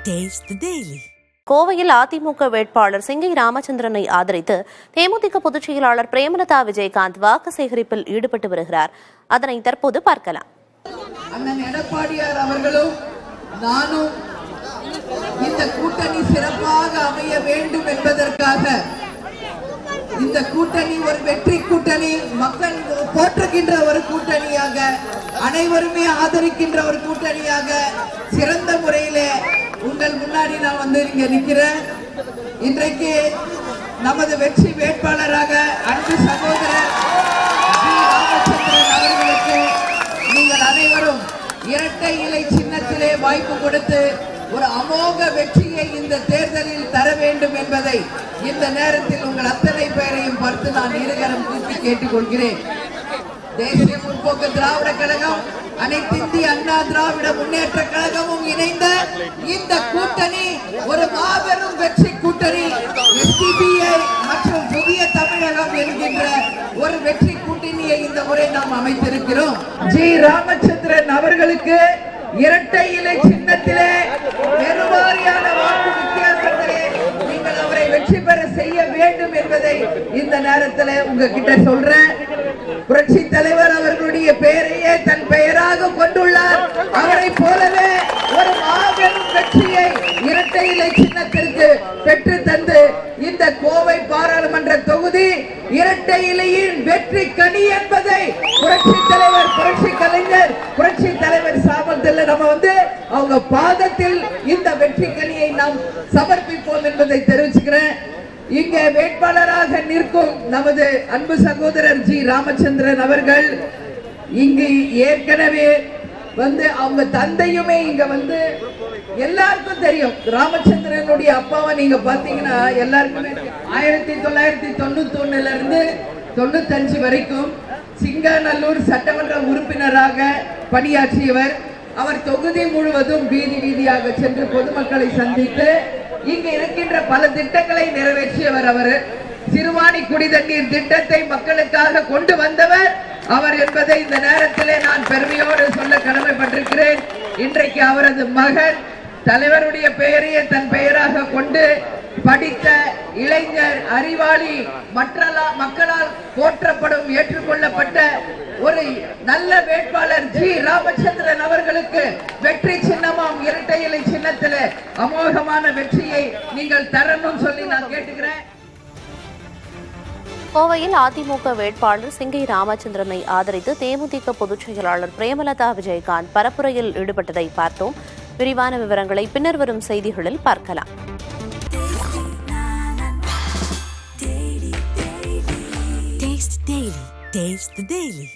Taste the Daily. கோவையில் அதிமுக வேட்பாளர் சிங்கை ராமச்சந்திரனை ஆதரித்து தேமுதிக பொதுச் செயலாளர் பிரேமலதா விஜயகாந்த் வாக்கு சேகரிப்பில் ஈடுபட்டு வருகிறார். அதனை தற்போது பார்க்கலாம். அண்ணன் எடப்பாடியார் அவர்களும் நானும் இந்த கூட்டணி சிறப்பாக அமைய வேண்டும் என்பதற்காக இந்த கூட்டணி ஒரு வெற்றி கூட்டணி, மக்கள் போற்றுகின்ற ஒரு கூட்டணியாக, அனைவருமே ஆதரிக்கின்ற ஒரு கூட்டணியாக சிறந்த முறையிலே உங்கள் முன்னாடி நான் வந்து இங்க நிற்கிறேன். இன்றைக்கு நமது வெற்றி வேட்பாளராக அன்பு சகோதரர் ராமச்சந்திரன் அவர்களுக்கு நீங்கள் அனைவரும் இரட்டை இலை சின்னத்திலே வாய்ப்பு கொடுத்து ஒரு அமோக வெற்றியை இந்த தேர்தலில் தர வேண்டும் என்பதை இந்த நேரத்தில் உங்கள் அத்தனை பேரையும் பார்த்து நான் இருகரம் கூப்பி கேட்டுக்கொள்கிறேன். தேசிய முற்போக்கு திராவிட கழகம், அனைத்து இந்திய அண்ணா திராவிட முன்னேற்ற கழகமும் இணைந்த இந்த கூட்டணி ஒரு மாபெரும் வெற்றி கூட்டணி. SDPI மற்றும் புதிய தமிழகம் என்கின்ற ஒரு வெற்றி கூட்டணியை இந்த முறை நாம் அமைத்திருக்கிறோம். ராமச்சந்திரன் அவர்களுக்கு இரட்டை இலை சின்னத்திலே பெருவாரியான வாக்கு வித்தியாசத்திலே நீங்கள் அவரை வெற்றி பெற செய்ய வேண்டும் என்பதை இந்த நேரத்தில் உங்ககிட்ட சொல்றேன். புரட்சி தலைவர் அவர்களுடைய பெயரையே தன் பெயராக கொண்டுள்ளார். அவரை போலவே ஒரு மாபெரும் வெற்றியை இரட்டை இலை சின்னத்திற்கு பெற்று தந்து இந்த கோவை பாராளுமன்ற தொகுதி இரட்டை இலையின் வெற்றி கனி என்பதை புரட்சி தலைவர், புரட்சி கலைஞர், புரட்சி தலைவர் சாமத்தில் நம்ம வந்து அவங்க பாதத்தில் இந்த வெற்றி கனியை நாம் சமர்ப்பிப்போம் என்பதை தெரிவிச்சுக்கிறேன். இங்கே வேட்பாளராக நிற்கும் நமது அன்பு சகோதரர் ராமச்சந்திரன் அவர்கள் இங்கு ஏற்கனவே வந்து அவங்க தந்தையுமே இங்க வந்து எல்லாருக்கும் தெரியும். ராமச்சந்திரனுடைய அப்பாவை நீங்க பாத்தீங்கன்னா எல்லாருக்குமே 1991 இருந்து 95 வரைக்கும் சிங்காநல்லூர் சட்டமன்ற உறுப்பினராக பணியாற்றியவர். அவர் தொகுதி முழுவதும் வீதி வீதியாக சென்று பொதுமக்களை சந்தித்து இங்க இருக்கின்ற பல திட்டங்களை நிறைவேற்றியவர். அவர் சிறுவாணி குடிதண்ணீர் திட்டத்தை மக்களுக்காக கொண்டு வந்தவர் அவர் என்பதை இந்த நேரத்திலே நான் பெருமையோடு சொல்ல கடமைப்பட்டிருக்கிறேன். இன்றைக்கு அவரது மகன் தலைவருடைய பெயரையே தன் பெயராக கொண்டு படித்த இளைஞர், அறிவாளி, மக்களால் போற்றப்படும், ஏற்றுக்கொள்ளப்பட்ட ஒரு நல்ல வேட்பாளர் ராமச்சந்திரன் அவர்களுக்கு வெற்றி சின்னமாம் இரட்டை இலை சின்னத்திலே அமோகமான வெற்றியை நீங்கள் தரணும் சொல்லி நான் கேட்டுக்கிறேன். கோவையில் அதிமுக வேட்பாளர் சிங்கை ராமச்சந்திரனை ஆதரித்து தேமுதிக பொதுச் செயலாளர் பிரேமலதா விஜயகாந்த் பரப்புரையில் ஈடுபட்டதை பார்த்தோம். விரிவான விவரங்களை பின்னர் வரும் செய்திகளில் பார்க்கலாம். Taste the Daily.